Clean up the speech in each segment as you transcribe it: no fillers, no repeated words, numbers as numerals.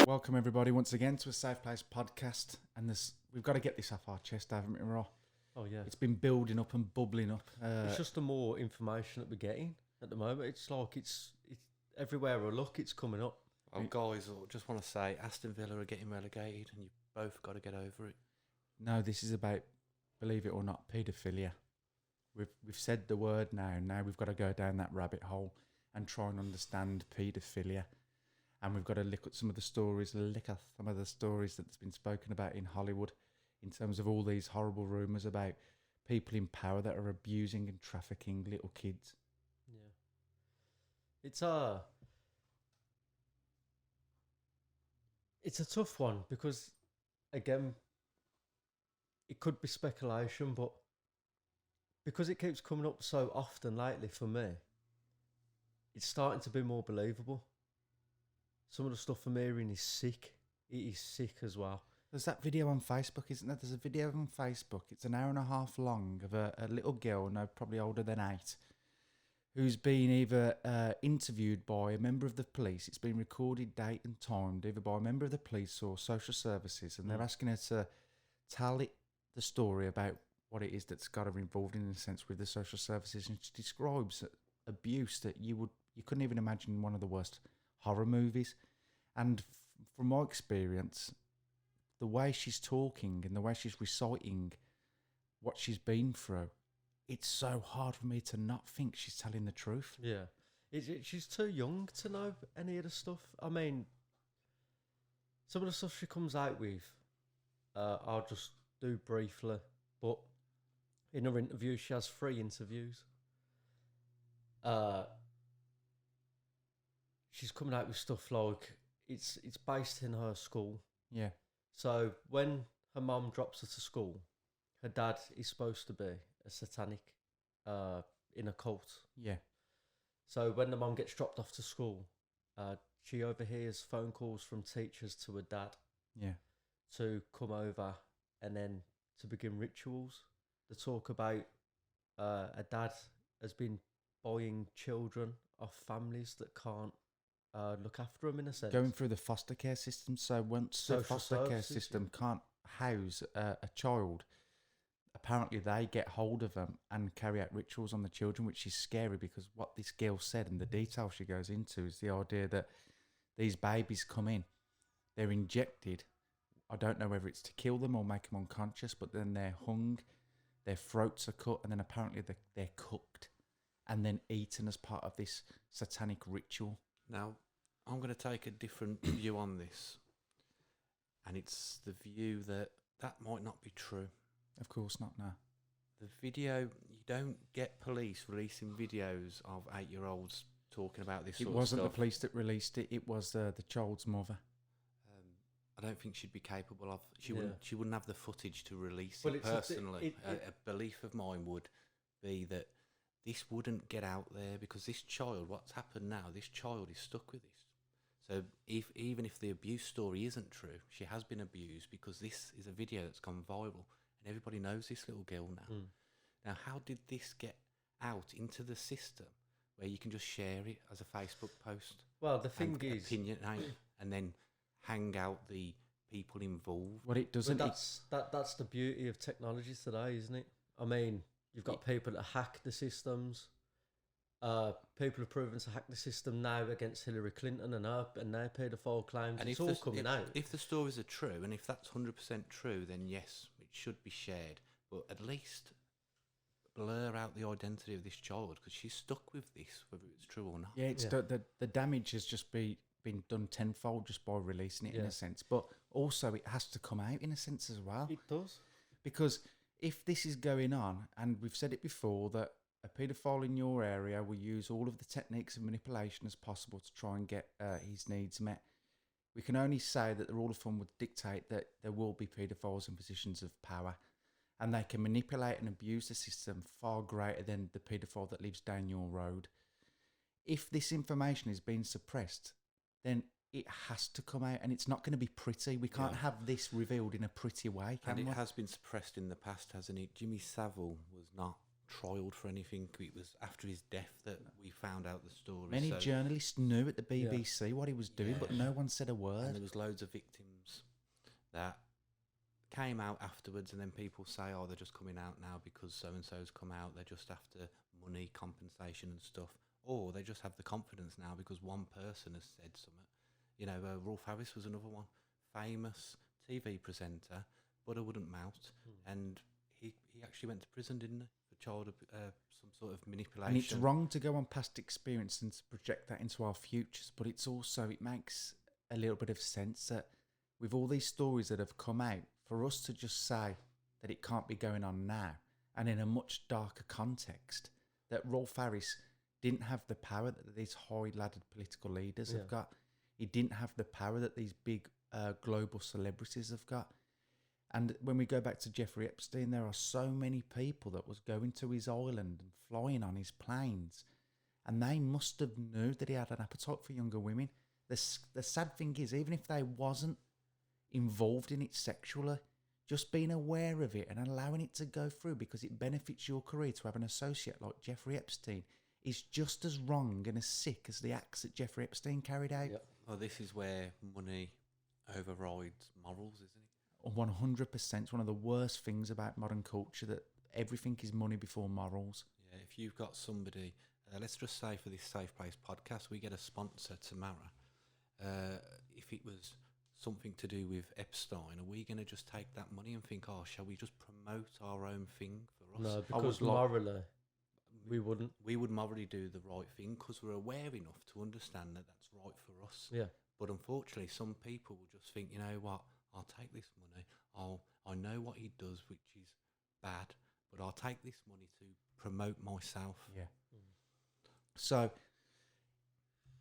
Welcome everybody once again to a Safe Place podcast, and we've got to get this off our chest, haven't we, Ross? Oh yeah, It's been building up and bubbling up. it's just the more information that we're getting at the moment. It's like it's everywhere I look, it's coming up. Oh, guys, I just want to say Aston Villa are getting relegated, and you both got to get over it. No, this is about, believe it or not, paedophilia. We've said the word now. Now we've got to go down that rabbit hole and try and understand paedophilia. And we've got to look at some of the stories that's been spoken about in Hollywood in terms of all these horrible rumours about people in power that are abusing and trafficking little kids. Yeah, it's a tough one because, again, it could be speculation, but because it keeps coming up so often lately for me, it's starting to be more believable. Some of the stuff I'm hearing is sick. It is sick as well. There's that video on Facebook, isn't there? There's a video on Facebook. It's an hour and a half long of a little girl, no, probably older than 8, who's been either interviewed by a member of the police. It's been recorded, date and timed, either by a member of the police or social services, and they're asking her to tell the story about what it is that's got her involved in a sense with the social services, and she describes abuse that you couldn't even imagine in one of the worst horror movies. And from my experience, the way she's talking and the way she's reciting what she's been through, it's so hard for me to not think she's telling the truth. Yeah, she's too young to know any of the stuff. I mean, some of the stuff she comes out with, I'll just do briefly. But in her interview, she has 3 interviews. She's coming out with stuff like it's based in her school. Yeah. So when her mum drops her to school, her dad is supposed to be a satanic in a cult. Yeah. So when the mum gets dropped off to school, she overhears phone calls from teachers to her dad. Yeah. To come over and then to begin rituals. They talk about a dad has been buying children off families that can't look after them in a sense. Going through the foster care system. So once the foster care system can't house a child, apparently they get hold of them and carry out rituals on the children, which is scary because what this girl said and the detail she goes into is the idea that these babies come in, they're injected. I don't know whether it's to kill them or make them unconscious, but then they're hung, their throats are cut, and then apparently they're cooked and then eaten as part of this satanic ritual. Now, I'm going to take a different view on this, and it's the view that might not be true. Of course not, no. The video, you don't get police releasing videos of 8-year-olds talking about this sort of stuff. It wasn't the police that released it, it was the child's mother. I don't think she'd be capable of. She wouldn't have the footage to release it personally. A belief of mine would be that this wouldn't get out there because this child, what's happened now, this child is stuck with this. So even if the abuse story isn't true, she has been abused because this is a video that's gone viral and everybody knows this little girl now. Now, how did this get out into the system where you can just share it as a Facebook post? Well, the thing is, opinionate and then hang out the people involved. What it doesn't. That's the beauty of technology today, isn't it? I mean, you've got people that hack the systems. People have proven to hack the system now against Hillary Clinton and their paedophile claims. And it's all coming out. If the stories are true, and if that's 100% true, then yes, it should be shared. But at least blur out the identity of this child because she's stuck with this, whether it's true or not. Yeah, the damage has just been done tenfold just by releasing it in a sense. But also it has to come out in a sense as well. It does. Because if this is going on, and we've said it before, that a paedophile in your area will use all of the techniques of manipulation as possible to try and get his needs met. We can only say that the rule of thumb would dictate that there will be paedophiles in positions of power, and they can manipulate and abuse the system far greater than the paedophile that lives down your road. if this information is being suppressed, then it has to come out, and it's not going to be pretty. We can't have this revealed in a pretty way, can we? And it has been suppressed in the past, hasn't it? Jimmy Savile was not trialed for anything. It was after his death that we found out the story. Many journalists knew at the BBC what he was doing, but no one said a word. And there was loads of victims that came out afterwards, and then people say, oh, they're just coming out now because so-and-so's come out. They're just after money, compensation and stuff. Or they just have the confidence now because one person has said something. You know, Rolf Harris was another one, famous TV presenter, but I wouldn't mouth. And he actually went to prison, didn't he, for some sort of manipulation. And it's wrong to go on past experience and to project that into our futures, but it's also, it makes a little bit of sense that with all these stories that have come out, for us to just say that it can't be going on now, and in a much darker context, that Rolf Harris didn't have the power that these high-laddered political leaders have got. He didn't have the power that these big global celebrities have got. And when we go back to Jeffrey Epstein, there are so many people that was going to his island and flying on his planes, and they must have knew that he had an appetite for younger women. The sad thing is, even if they wasn't involved in it sexually, just being aware of it and allowing it to go through because it benefits your career to have an associate like Jeffrey Epstein is just as wrong and as sick as the acts that Jeffrey Epstein carried out. Yep. Well, this is where money overrides morals, isn't it? 100%. It's one of the worst things about modern culture, that everything is money before morals. Yeah, if you've got somebody, let's just say for this Safe Place podcast, we get a sponsor tomorrow. If it was something to do with Epstein, are we going to just take that money and think, oh, shall we just promote our own thing for us? No, because morally, we wouldn't. We would morally do the right thing because we're aware enough to understand that that's right for us. Yeah. But unfortunately, some people will just think, you know what, I'll take this money. I know what he does, which is bad, but I'll take this money to promote myself. Yeah. So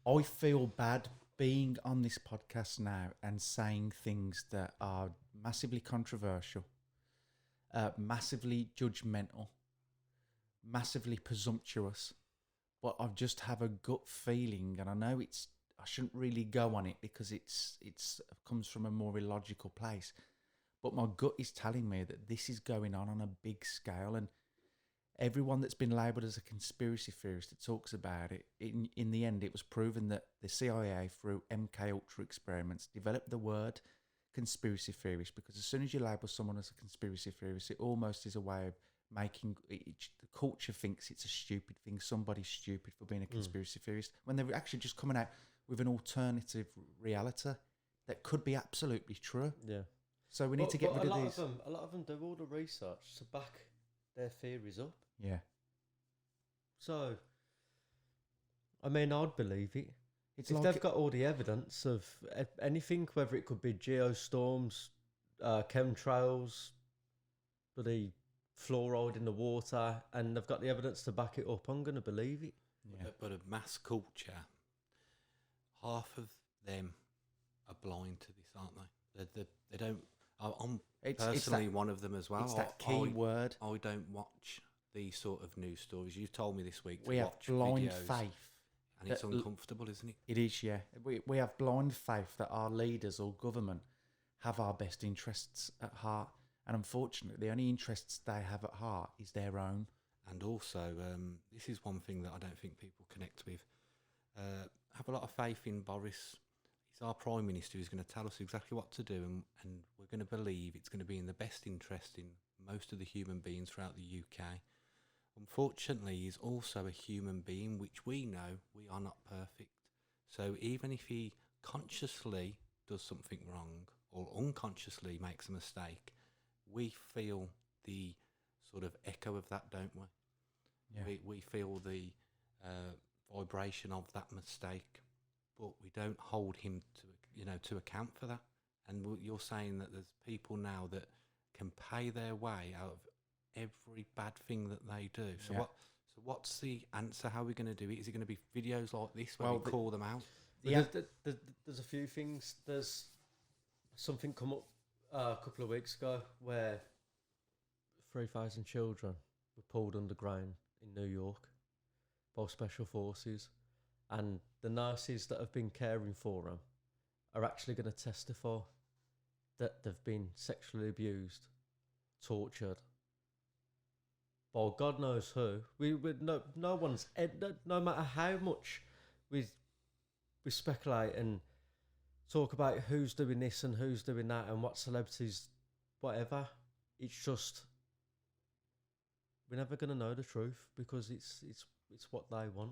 I feel bad being on this podcast now and saying things that are massively controversial, massively judgmental, massively presumptuous, but I just have a gut feeling, and I know I shouldn't really go on it because it comes from a more illogical place, but my gut is telling me that this is going on a big scale, and everyone that's been labelled as a conspiracy theorist that talks about it, in the end, it was proven that the CIA, through MK Ultra experiments, developed the word conspiracy theorist, because as soon as you label someone as a conspiracy theorist, it almost is a way of making the culture thinks it's a stupid thing. Somebody's stupid for being a conspiracy theorist, when they're actually just coming out with an alternative reality that could be absolutely true. Yeah. So we need to get rid of these. A lot of them do all the research to back their theories up. Yeah. So, I mean, I'd believe it. It's if like they've got all the evidence of anything, whether it could be geostorms, chemtrails, bloody fluoride in the water, and they've got the evidence to back it up, I'm going to believe it. Yeah. But a mass culture, half of them are blind to this, aren't they? They don't. I'm personally one of them as well. It's that key word. I don't watch these sort of news stories. You told me this week to we have watch blind videos, faith. and it's uncomfortable, isn't it? It is, yeah. We have blind faith that our leaders or government have our best interests at heart, and unfortunately, the only interests they have at heart is their own. And also, this is one thing that I don't think people connect with. Have a lot of faith in Boris. He's our Prime Minister who's going to tell us exactly what to do, and we're going to believe it's going to be in the best interest in most of the human beings throughout the UK. Unfortunately, he's also a human being, which we know we are not perfect. So even if he consciously does something wrong or unconsciously makes a mistake, we feel the sort of echo of that, don't we? Yeah. We feel the vibration of that mistake, but we don't hold him to account for that. And you're saying that there's people now that can pay their way out of every bad thing that they do. So what's the answer? How are we going to do it? Is it going to be videos like this where we call them out? Yeah, there's a few things. There's something come up a couple of weeks ago where 3,000 children were pulled underground in New York by special forces, and the nurses that have been caring for them are actually going to testify that they've been sexually abused, tortured by God knows who. No one's, no matter how much we speculate and talk about who's doing this and who's doing that and what celebrities, whatever, it's just, we're never going to know the truth because it's what they want.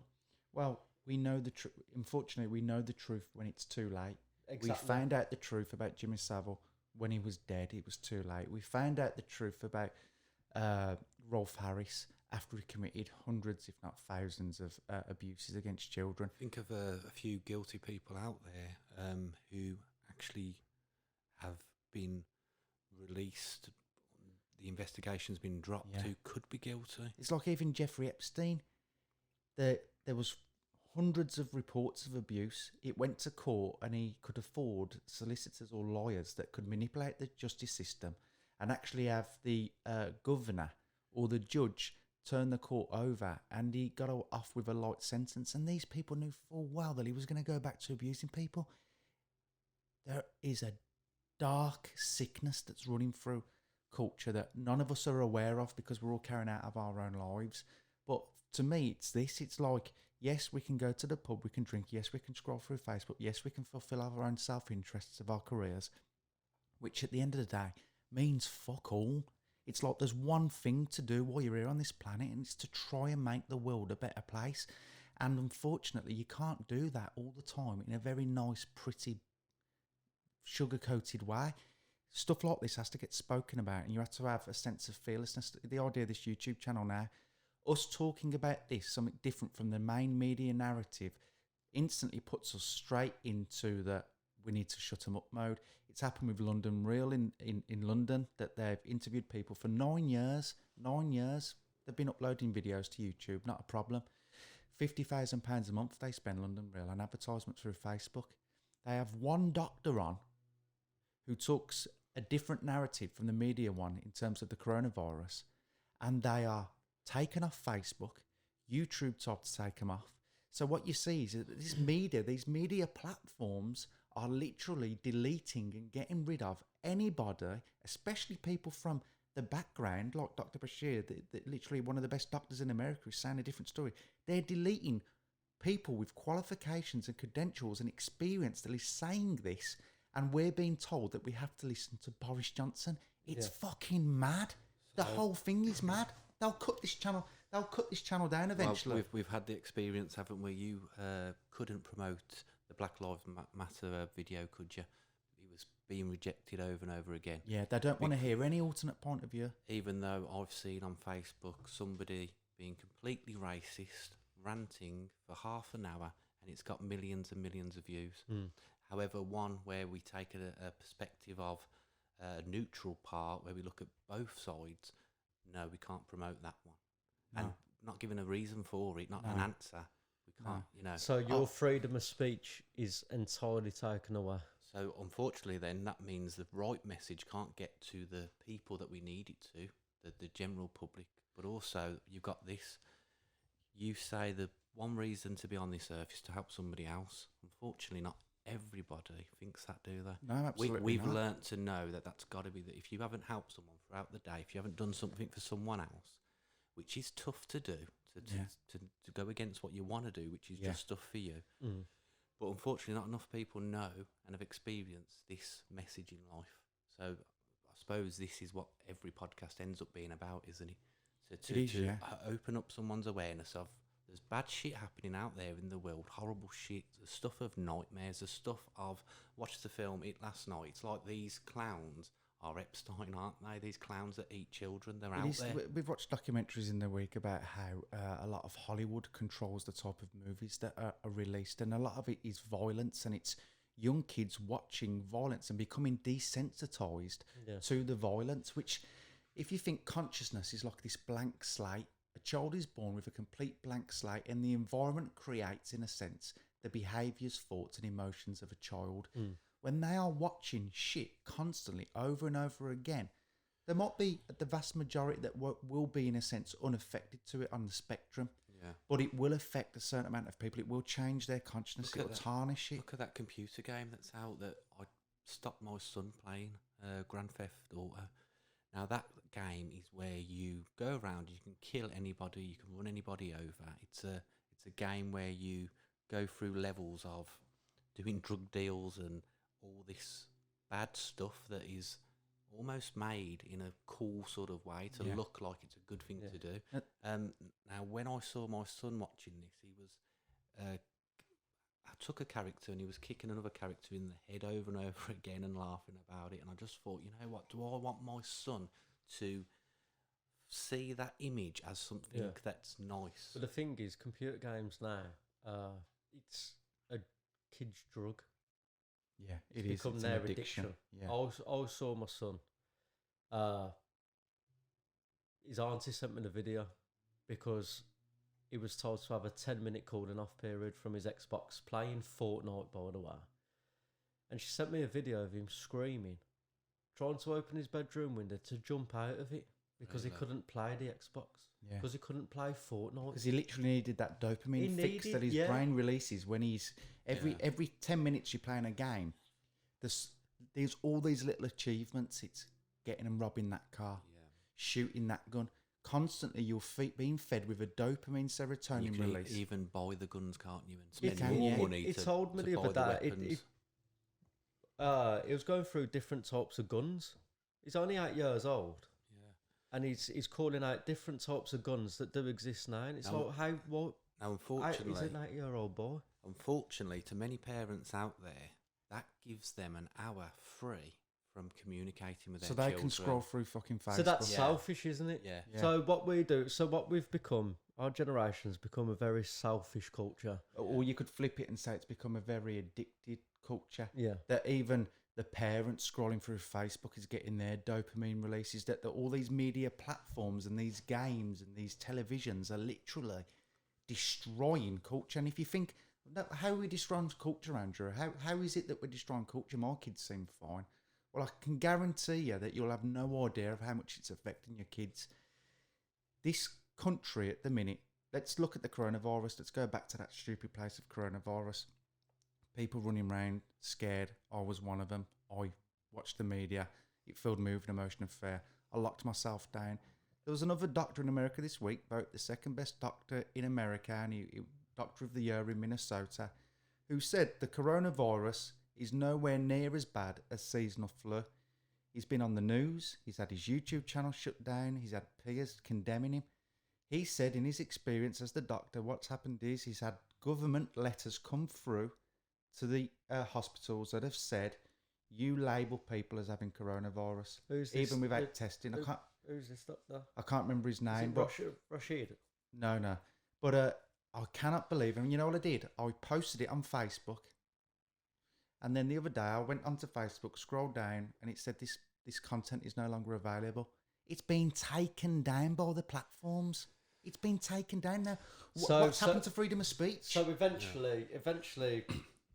Well, we know the truth. Unfortunately, we know the truth when it's too late. Exactly. We found out the truth about Jimmy Savile when he was dead. It was too late. We found out the truth about Rolf Harris after he committed hundreds, if not thousands, of abuses against children. Think of a few guilty people out there who actually have been released. The investigation's been dropped. Who could be guilty? It's like even Jeffrey Epstein. There was hundreds of reports of abuse. It went to court, and he could afford solicitors or lawyers that could manipulate the justice system and actually have the governor or the judge turn the court over, and he got off with a light sentence. And these people knew full well that he was going to go back to abusing people. There is a dark sickness that's running through culture that none of us are aware of because we're all carrying out of our own lives. But to me, it's this. It's like, yes, we can go to the pub, we can drink, yes, we can scroll through Facebook, yes, we can fulfill our own self-interests of our careers, which at the end of the day means fuck all. It's like there's one thing to do while you're here on this planet, and it's to try and make the world a better place. And unfortunately, you can't do that all the time in a very nice, pretty, sugar-coated way. Stuff like this has to get spoken about, and you have to have a sense of fearlessness. The idea of this YouTube channel now, us talking about this, something different from the main media narrative, instantly puts us straight into the we need to shut them up mode. It's happened with London Real in London, that they've interviewed people for 9 years. 9 years. They've been uploading videos to YouTube, not a problem. £50,000 a month they spend, London Real, on advertisements through Facebook. They have one doctor on who talks a different narrative from the media one in terms of the coronavirus, and they are taken off Facebook. YouTube tried to take them off. So what you see is that these media platforms are literally deleting and getting rid of anybody, especially people from the background, like Dr. Bashir, literally one of the best doctors in America, who's saying a different story. They're deleting people with qualifications and credentials and experience that is saying this, and we're being told that we have to listen to Boris Johnson. It's fucking mad. The whole thing is mad. They'll cut this channel down eventually. Well, we've had the experience, haven't we? You couldn't promote the Black Lives Matter video, could you? It was being rejected over and over again. Yeah, they don't want to hear any alternate point of view. Even though I've seen on Facebook somebody being completely racist, ranting for half an hour, and it's got millions and millions of views. However, one where we take a perspective of a neutral part, where we look at both sides, no, we can't promote that one. No. And not giving a reason for it, not an answer. We can't, you know. So your freedom of speech is entirely taken away. So unfortunately then, that means the right message can't get to the people that we need it to, the general public. But also, you've got this. You say the one reason to be on this earth is to help somebody else. Unfortunately, not everybody thinks that, do they? No, absolutely We've not. learnt to know that that's got to be that. If you haven't helped someone throughout the day, if you haven't done something for someone else, which is tough to do, to go against what you want to do, which is just stuff for you. But unfortunately, not enough people know and have experienced this message in life. So I suppose this is what every podcast ends up being about, isn't it? To open up someone's awareness of there's bad shit happening out there in the world, horrible shit, the stuff of nightmares, the stuff of, watch the film It Last Night. It's like these clowns are Epstein, aren't they? These clowns that eat children, they're out there. We've watched documentaries in the week about how a lot of Hollywood controls the type of movies that are released, and a lot of it is violence, and it's young kids watching violence and becoming desensitized to the violence, which, if you think consciousness is like this blank slate, a child is born with a complete blank slate, and the environment creates, in a sense, the behaviours, thoughts and emotions of a child. When they are watching shit constantly over and over again, there might be the vast majority that will be, in a sense, unaffected to it on the spectrum. Yeah. But it will affect a certain amount of people. It will change their consciousness. It will tarnish it. Look at that computer game that's out that I stopped my son playing, Grand Theft Auto. Now that game is where you go around, you can kill anybody, you can run anybody over. It's a game where you go through levels of doing drug deals and all this bad stuff that is almost made in a cool sort of way to look like it's a good thing to do. Now, when I saw my son watching this, he was, I took a character and he was kicking another character in the head over and over again and laughing about it. And I just thought, you know what, do I want my son to see that image as something that's nice? But the thing is, computer games now, it's a kid's drug. Yeah, it's become their addiction. Yeah. I saw my son. His auntie sent me the video because he was told to have a 10-minute cooling off period from his Xbox, playing Fortnite, by the way. And she sent me a video of him screaming, trying to open his bedroom window to jump out of it because he couldn't play the Xbox. Yeah. Because he couldn't play Fortnite. Because he literally needed that dopamine fix that his brain releases when he's... Every 10 minutes you're playing a game, there's all these little achievements. It's getting and robbing that car, shooting that gun. Constantly you're being fed with a dopamine serotonin release. You can even buy the guns, can't you? And spend more money It told me the other day. It was going through different types of guns. He's only 8 years old. And he's calling out different types of guns that do exist now. And it's now, like, now, unfortunately... He's an 8-year-old boy. Unfortunately, to many parents out there, that gives them an hour free from communicating with their children. So they can scroll through fucking Facebook. So that's selfish, isn't it? Yeah. So what we've become, our generation's become a very selfish culture. Or you could flip it and say it's become a very addicted culture. Yeah. That even the parents scrolling through Facebook is getting their dopamine releases. That all these media platforms and these games and these televisions are literally destroying culture. And if you think, how are we destroying culture, Andrew? How is it that we're destroying culture? My kids seem fine. Well, I can guarantee you that you'll have no idea of how much it's affecting your kids. This country at the minute, let's look at the coronavirus. Let's go back to that stupid place of coronavirus. People running around scared. I was one of them. I watched the media. It filled me with an emotion of fear. I locked myself down. There was another doctor in America this week, voted the second best doctor in America, and he Doctor of the Year in Minnesota, who said the coronavirus is nowhere near as bad as seasonal flu. He's been on the news. He's had his YouTube channel shut down. He's had peers condemning him. He said in his experience as the doctor, what's happened is he's had government letters come through to the hospitals that have said, you label people as having coronavirus. Who's this? Even without testing. Who's this doctor? I can't remember his name. Rashid? No. But I cannot believe, and you know what I did? I posted it on Facebook. And then the other day I went onto Facebook, scrolled down, and it said this content is no longer available. It's been taken down by the platforms. It's been taken down now. What's happened to freedom of speech? So eventually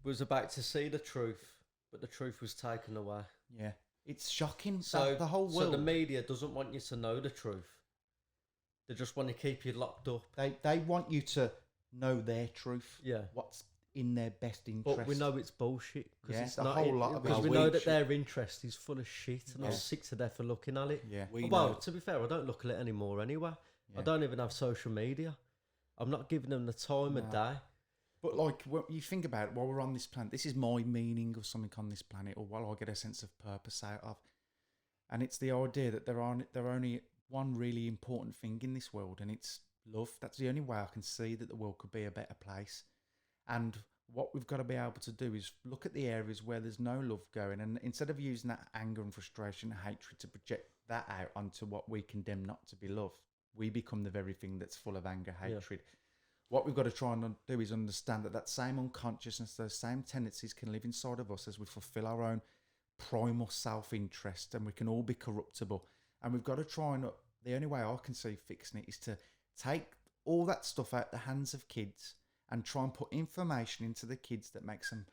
was about to see the truth, but the truth was taken away. Yeah. It's shocking. So the whole world... So the media doesn't want you to know the truth. They just want to keep you locked up. They want you to know their truth. Yeah. What's in their best interest. But we know it's bullshit. It's a whole lot of it. Because we know that their interest is full of shit, and I'm sick to death of looking at it. Yeah. To be fair, I don't look at it anymore anyway. Yeah. I don't even have social media. I'm not giving them the time of day. But like, when you think about it, while we're on this planet, this is my meaning of something on this planet, or what I get a sense of purpose out of. And it's the idea that there only one really important thing in this world, and it's love. That's the only way I can see that the world could be a better place. And what we've got to be able to do is look at the areas where there's no love going, and instead of using that anger and frustration and hatred to project that out onto what we condemn not to be love, we become the very thing that's full of anger, hatred. Yeah. What we've got to try and do is understand that same unconsciousness, those same tendencies can live inside of us as we fulfill our own primal self-interest, and we can all be corruptible. And we've got to try and, the only way I can see fixing it is to take all that stuff out the hands of kids and try and put information into the kids that makes them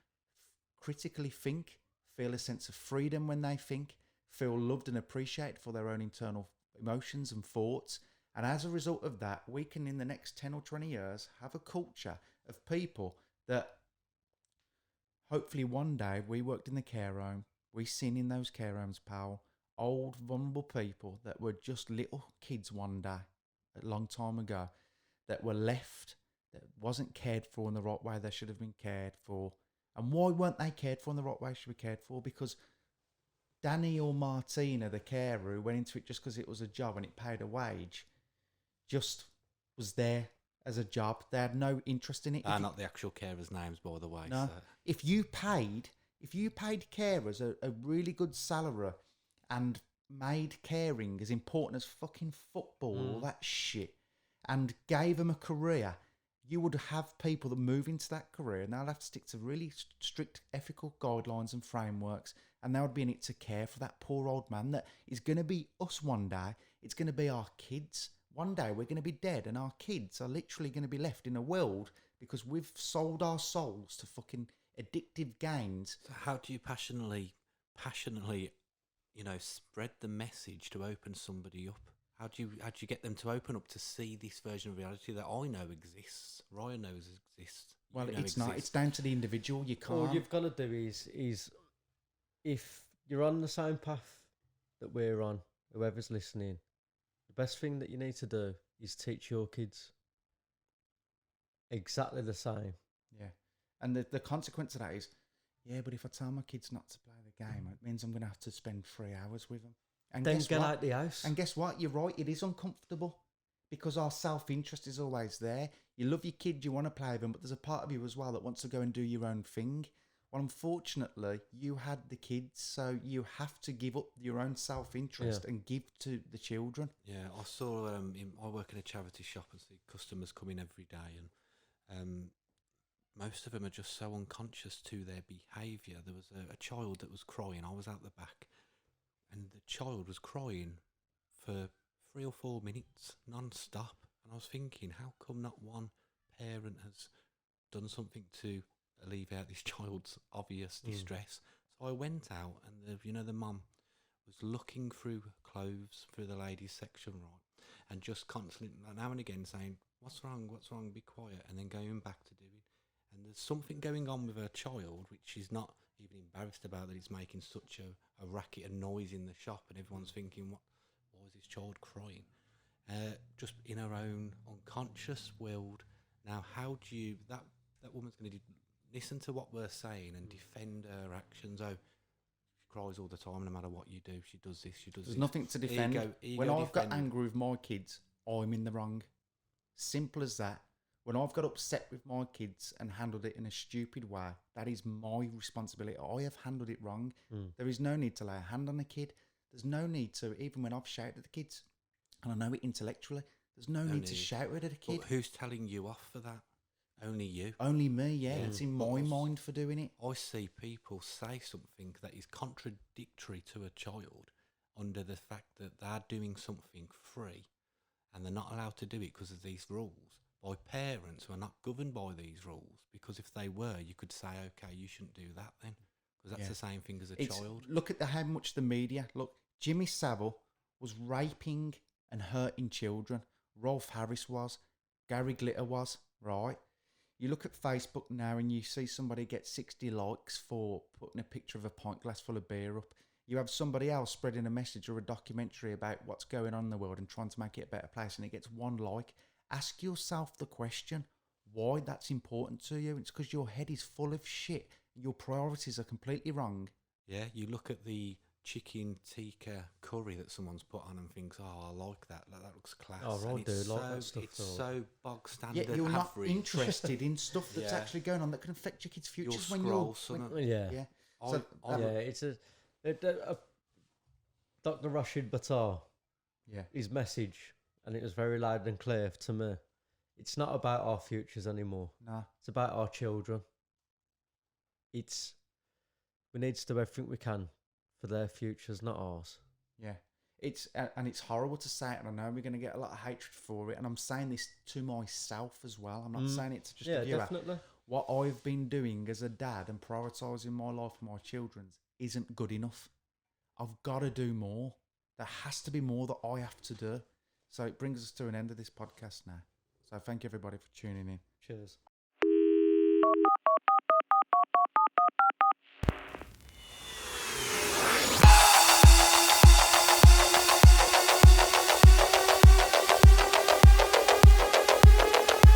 critically think, feel a sense of freedom when they think, feel loved and appreciated for their own internal emotions and thoughts, And as a result of that, we can, in the next 10 or 20 years, have a culture of people that hopefully one day we worked in the care home, we seen in those care homes, pal, old, vulnerable people that were just little kids one day, a long time ago, that were left, that wasn't cared for in the right way they should have been cared for. And why weren't they cared for in the right way should be cared for? Because Danny or Martina, the carer who went into it just because it was a job and it paid a wage, just was there as a job. They had no interest in it. Not the actual carers' names, by the way. No. So. If you paid carers a really good salary and made caring as important as fucking football, all that shit, and gave them a career, you would have people that move into that career and they'll have to stick to really strict ethical guidelines and frameworks, and they would be in it to care for that poor old man that is going to be us one day. It's going to be our kids. One day we're going to be dead and our kids are literally going to be left in a world because we've sold our souls to fucking addictive gains. So how do you passionately, spread the message to open somebody up? How do you get them to open up to see this version of reality that I know exists, Ryan knows exists? Well, it's not. It's down to the individual. You can't. All you've got to do is if you're on the same path that we're on, whoever's listening, the best thing that you need to do is teach your kids exactly the same. Yeah. And the consequence of that is, yeah, but if I tell my kids not to play the game, it means I'm going to have to spend 3 hours with them. And then get out the house. And guess what? You're right. It is uncomfortable because our self-interest is always there. You love your kid, you want to play with them, but there's a part of you as well that wants to go and do your own thing. Well, unfortunately, you had the kids, so you have to give up your own self-interest and give to the children. Yeah, I saw. I work in a charity shop and see customers come in every day, and most of them are just so unconscious to their behaviour. There was a child that was crying. I was out the back, and the child was crying for 3 or 4 minutes non-stop. And I was thinking, how come not one parent has done something to alleviate this child's obvious distress? So I went out, and the mum was looking through clothes through the ladies section, right, and just constantly now and again saying, what's wrong, be quiet, and then going back to doing. And there's something going on with her child which she's not even embarrassed about, that it's making such a racket and noise in the shop, and everyone's thinking, why is this child crying? Just in her own unconscious world. Now, how do you, that woman's going to listen to what we're saying and defend her actions? Oh, she cries all the time, no matter what you do. She does this, she does There's this. nothing to defend. When I've got angry with my kids, I'm in the wrong. Simple as that. When I've got upset with my kids and handled it in a stupid way, that is my responsibility. I have handled it wrong. There is no need to lay a hand on a kid. There's no need to, even when I've shouted at the kids, and I know it intellectually, there's no need to shout at a kid. But who's telling you off for that? Only you. Only me, yeah. It's in my mind for doing it. I see people say something that is contradictory to a child under the fact that they're doing something free and they're not allowed to do it because of these rules by parents who are not governed by these rules. Because if they were, you could say, okay, you shouldn't do that then, because that's the same thing as a child. Look at how much the media... Look, Jimmy Savile was raping and hurting children. Rolf Harris was. Gary Glitter was, right? You look at Facebook now and you see somebody get 60 likes for putting a picture of a pint glass full of beer up. You have somebody else spreading a message or a documentary about what's going on in the world and trying to make it a better place, and it gets 1 like. Ask yourself the question, why that's important to you. It's because your head is full of shit. Your priorities are completely wrong. Yeah, you look at the chicken tikka curry that someone's put on and thinks, oh, I like that. That looks class. Oh, I do like that stuff. It's so bog standard. Yet you're not interested in stuff that's actually going on that can affect your kids' futures when you're... Yeah. So it's a Dr. Rashid Battar. Yeah. His message, and it was very loud and clear to me. It's not about our futures anymore. No. It's about our children. We need to do everything we can for their futures, not ours. Yeah. It's horrible to say it, and I know we're going to get a lot of hatred for it, and I'm saying this to myself as well. I'm not saying it to just a viewer. Definitely. What I've been doing as a dad and prioritising my life for my children's isn't good enough. I've got to do more. There has to be more that I have to do. So it brings us to an end of this podcast now. So thank you everybody for tuning in. Cheers.